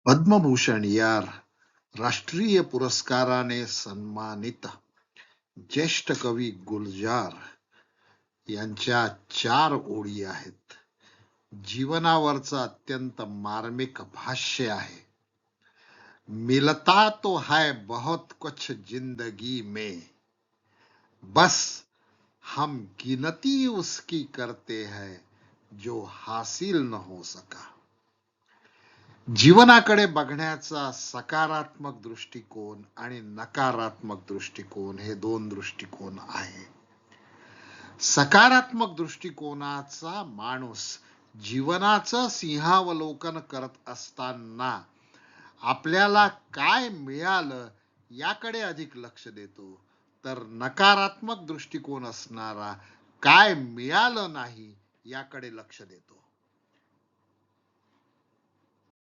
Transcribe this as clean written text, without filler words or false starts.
पद्मभूषण या राष्ट्रीय पुरस्काराने सन्मानित ज्येष्ठ कवी गुलजार यांच्या 4 ओळी आहेत. जीवनावरचं अत्यंत मार्मिक भाष्य आहे. मिलता तो है बहुत कुछ जिंदगी में, बस हम गिनती उसकी करते हैं जो हासिल न हो सका. जीवनाकडे बघण्याचा सकारात्मक दृष्टिकोन आणि नकारात्मक दृष्टिकोन हे 2 दृष्टिकोन आहे. सकारात्मक दृष्टिकोनाचा माणूस जीवनाचं सिंहावलोकन करत असताना आपल्याला काय मिळालं याकडे अधिक लक्ष देतो, तर नकारात्मक दृष्टिकोन असणारा काय मिळालं नाही याकडे लक्ष देतो.